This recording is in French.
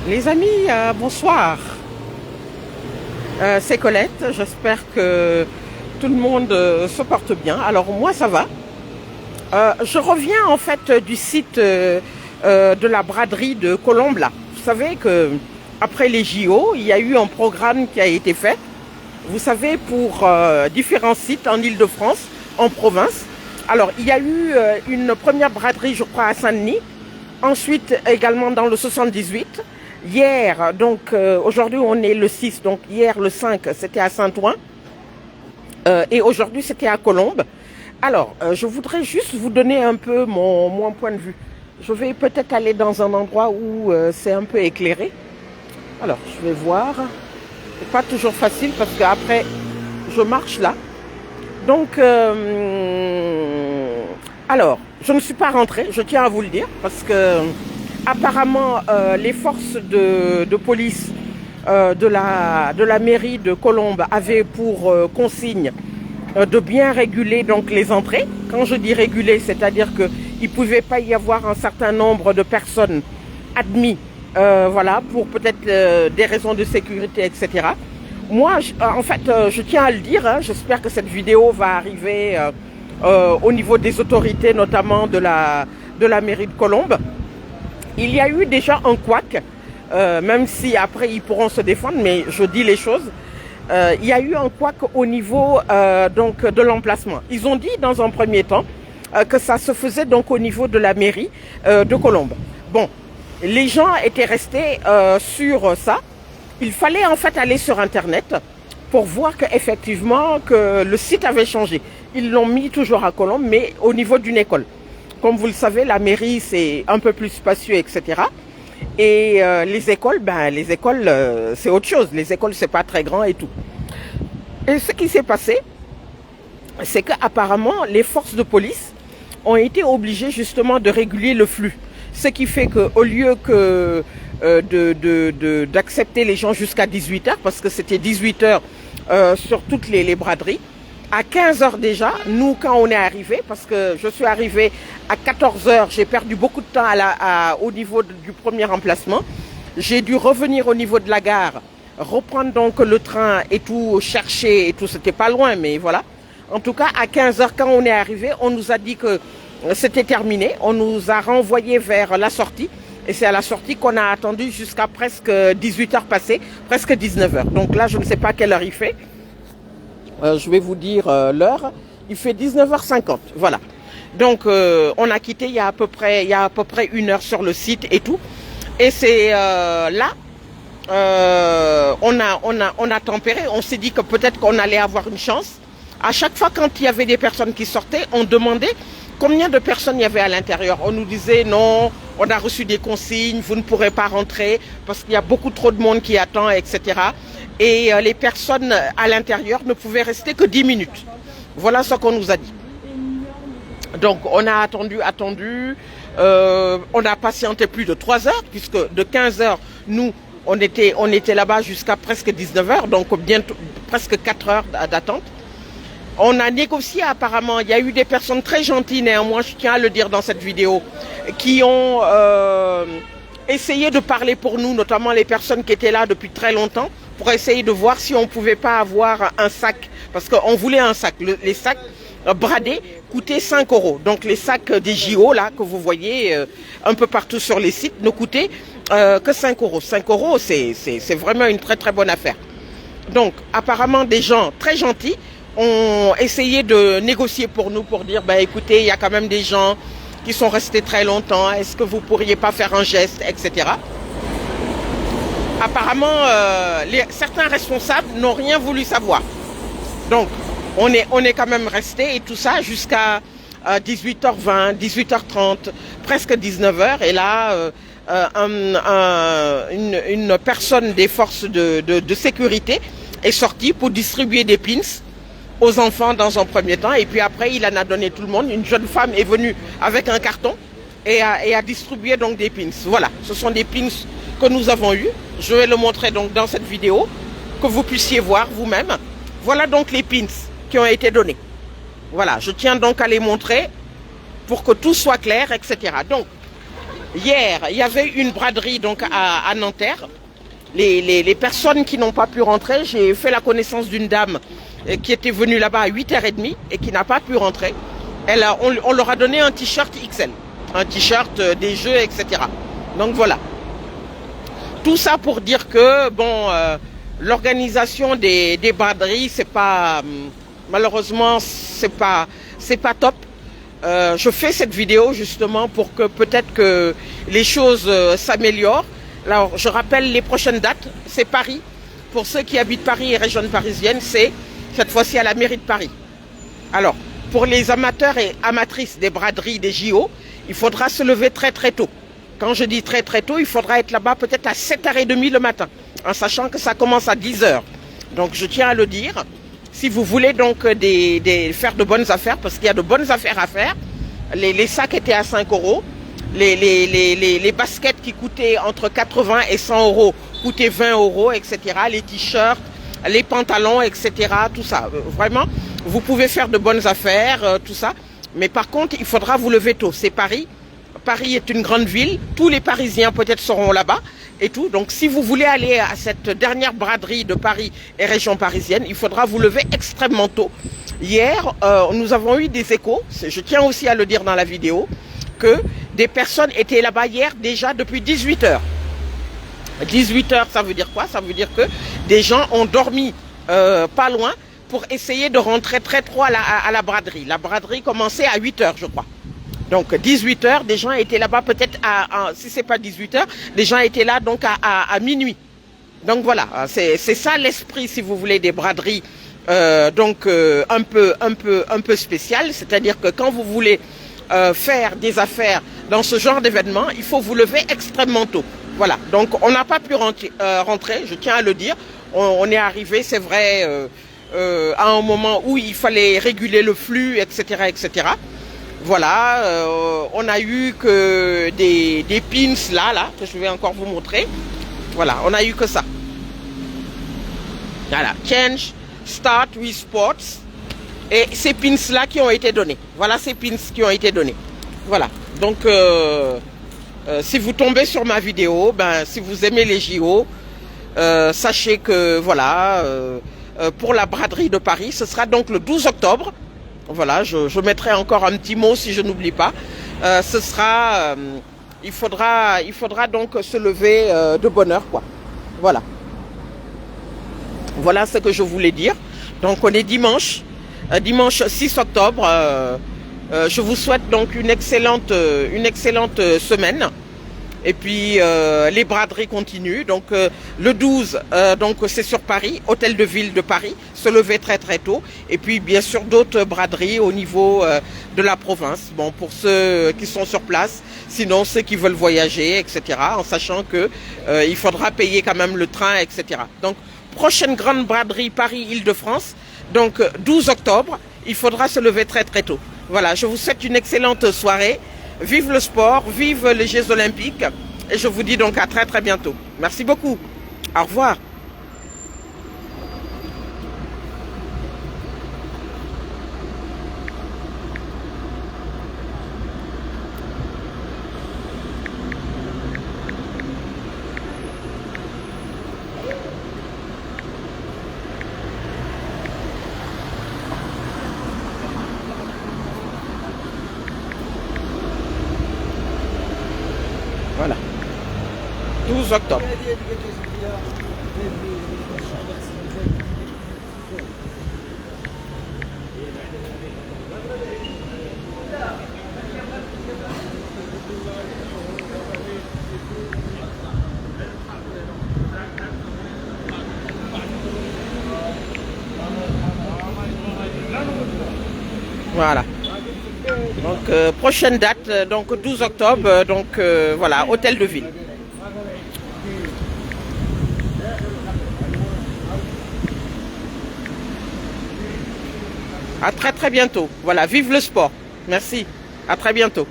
Les amis, bonsoir. C'est Colette, j'espère que tout le monde se porte bien. Alors moi ça va. Je reviens en fait du site de la braderie de Colombes là. Vous savez que après les JO, il y a eu un programme qui a été fait. Vous savez, pour différents sites en Île-de-France, en province. Alors il y a eu une première braderie, je crois, à Saint-Denis. Ensuite également dans le 78. Hier, donc aujourd'hui on est le 6, donc hier le 5 c'était à Saint-Ouen et aujourd'hui c'était à Colombes. Alors je voudrais juste vous donner un peu mon point de vue. Je vais peut-être aller dans un endroit où c'est un peu éclairé. Alors je vais voir. C'est pas toujours facile parce qu'après je marche là. Donc alors je ne suis pas rentrée, je tiens à vous le dire parce que apparemment, les forces de police de la mairie de Colombes avaient pour consigne de bien réguler donc les entrées. Quand je dis réguler, c'est-à-dire qu'il ne pouvait pas y avoir un certain nombre de personnes admises, voilà, pour peut-être des raisons de sécurité, etc. Moi, en fait, je tiens à le dire, hein, j'espère que cette vidéo va arriver au niveau des autorités, notamment de la mairie de Colombes. Il y a eu déjà un couac, même si après ils pourront se défendre, mais je dis les choses. Il y a eu un couac au niveau donc de l'emplacement. Ils ont dit dans un premier temps que ça se faisait donc au niveau de la mairie de Colombes. Bon, les gens étaient restés sur ça. Il fallait en fait aller sur Internet pour voir qu'effectivement que le site avait changé. Ils l'ont mis toujours à Colombes, mais au niveau d'une école. Comme vous le savez, la mairie, c'est un peu plus spacieux, etc. Et les écoles, c'est autre chose. Les écoles, c'est pas très grand et tout. Et ce qui s'est passé, c'est qu'apparemment, les forces de police ont été obligées justement de réguler le flux. Ce qui fait qu'au lieu que d'accepter les gens jusqu'à 18h, parce que c'était 18h sur toutes les braderies, à 15h déjà, nous quand on est arrivé, parce que je suis arrivé à 14h, j'ai perdu beaucoup de temps au niveau du premier emplacement. J'ai dû revenir au niveau de la gare, reprendre donc le train et tout, chercher et tout, c'était pas loin, mais voilà. En tout cas, à 15h quand on est arrivé, on nous a dit que c'était terminé, on nous a renvoyé vers la sortie. Et c'est à la sortie qu'on a attendu jusqu'à presque 18h passées, presque 19h. Donc là, je ne sais pas quelle heure il fait. Je vais vous dire l'heure. Il fait 19h50. Voilà. Donc on a quitté il y a à peu près 1 heure sur le site et tout. Et c'est là on a tempéré. On s'est dit que peut-être qu'on allait avoir une chance. À chaque fois quand il y avait des personnes qui sortaient, on demandait combien de personnes il y avait à l'intérieur. On nous disait non, on a reçu des consignes, vous ne pourrez pas rentrer parce qu'il y a beaucoup trop de monde qui attend, etc. Et les personnes à l'intérieur ne pouvaient rester que 10 minutes. Voilà ce qu'on nous a dit. Donc on a attendu. On a patienté plus de 3 heures, puisque de 15h, nous, on était là-bas jusqu'à presque 19h, donc bientôt presque 4 heures d'attente. On a négocié apparemment, il y a eu des personnes très gentilles néanmoins, je tiens à le dire dans cette vidéo, qui ont essayé de parler pour nous, notamment les personnes qui étaient là depuis très longtemps, pour essayer de voir si on ne pouvait pas avoir un sac, parce qu'on voulait un sac. Les sacs bradés coûtaient 5 €. Donc les sacs des JO là que vous voyez un peu partout sur les sites ne coûtaient que 5 €. 5 €, c'est vraiment une très très bonne affaire. Donc apparemment des gens très gentils ont essayé de négocier pour nous, pour dire, écoutez, il y a quand même des gens qui sont restés très longtemps, est-ce que vous pourriez pas faire un geste, etc. Apparemment, certains responsables n'ont rien voulu savoir. Donc, on est quand même resté et tout ça jusqu'à 18h20, 18h30, presque 19h. Et là, une personne des forces de sécurité est sortie pour distribuer des pins aux enfants dans un premier temps, et puis après il en a donné tout le monde. Une jeune femme est venue avec un carton et a distribué donc des pins. Voilà, ce sont des pins que nous avons eus. Je vais le montrer donc dans cette vidéo, que vous puissiez voir vous-même. Voilà donc les pins qui ont été donnés. Voilà, je tiens donc à les montrer pour que tout soit clair, etc. Donc, Hier, il y avait une braderie donc à Nanterre. Les personnes qui n'ont pas pu rentrer, j'ai fait la connaissance d'une dame qui était venue là-bas à 8h30 et qui n'a pas pu rentrer. On leur a donné un t-shirt XL, un t-shirt des jeux, etc. Donc voilà. Tout ça pour dire que bon, l'organisation des braderies, c'est pas, malheureusement, c'est pas top. Je fais cette vidéo justement pour que peut-être que les choses s'améliorent. Alors, je rappelle les prochaines dates, c'est Paris. Pour ceux qui habitent Paris et région parisienne, c'est cette fois-ci à la mairie de Paris. Alors, pour les amateurs et amatrices des braderies, des JO, il faudra se lever très très tôt. Quand je dis très très tôt, il faudra être là-bas peut-être à 7h30 le matin, en sachant que ça commence à 10h. Donc je tiens à le dire, si vous voulez donc faire de bonnes affaires, parce qu'il y a de bonnes affaires à faire, les sacs étaient à 5 euros, les baskets qui coûtaient entre 80 et 100 euros coûtaient 20 euros, etc. Les t-shirts, les pantalons, etc. Tout ça. Vraiment, vous pouvez faire de bonnes affaires, tout ça. Mais par contre, il faudra vous lever tôt. C'est Paris. Paris est une grande ville. Tous les Parisiens peut-être seront là-bas et tout. Donc, si vous voulez aller à cette dernière braderie de Paris et région parisienne, il faudra vous lever extrêmement tôt. Hier, nous avons eu des échos. Je tiens aussi à le dire dans la vidéo, que des personnes étaient là-bas hier déjà depuis 18h. 18h, ça veut dire quoi? Ça veut dire que des gens ont dormi pas loin pour essayer de rentrer très trop à la braderie. La braderie commençait à 8h, je crois. Donc 18h, des gens étaient là-bas peut-être si c'est pas 18h, des gens étaient là donc à minuit. Donc voilà, c'est ça l'esprit, si vous voulez, des braderies donc un peu spécial, c'est-à-dire que quand vous voulez faire des affaires dans ce genre d'événement, il faut vous lever extrêmement tôt. Voilà, donc on n'a pas pu rentrer, je tiens à le dire. On est arrivé, c'est vrai, à un moment où il fallait réguler le flux, etc., etc. Voilà, on a eu que des pins là, que je vais encore vous montrer. Voilà, on a eu que ça. Voilà, Change, Start with Sports. Et ces pins là qui ont été donnés. Voilà ces pins qui ont été donnés. Voilà, donc si vous tombez sur ma vidéo, ben, si vous aimez les JO, sachez que voilà, pour la braderie de Paris, ce sera donc le 12 octobre. Voilà, je mettrai encore un petit mot si je n'oublie pas. Ce sera, il faudra donc se lever de bonne heure, quoi. Voilà. Voilà ce que je voulais dire. Donc on est dimanche 6 octobre. Je vous souhaite donc une excellente semaine. Et puis les braderies continuent. Donc le 12, donc c'est sur Paris, hôtel de ville de Paris, se lever très très tôt. Et puis bien sûr d'autres braderies au niveau de la province. Bon, pour ceux qui sont sur place, sinon ceux qui veulent voyager, etc. En sachant que il faudra payer quand même le train, etc. Donc prochaine grande braderie Paris-Île-de-France. Donc 12 octobre, il faudra se lever très très tôt. Voilà, je vous souhaite une excellente soirée. Vive le sport, vive les Jeux Olympiques. Et je vous dis donc à très très bientôt. Merci beaucoup. Au revoir. Voilà. 12 octobre. Voilà. Donc prochaine date, donc 12 octobre, donc voilà, hôtel de ville. À très très bientôt. Voilà, vive le sport. Merci. À très bientôt.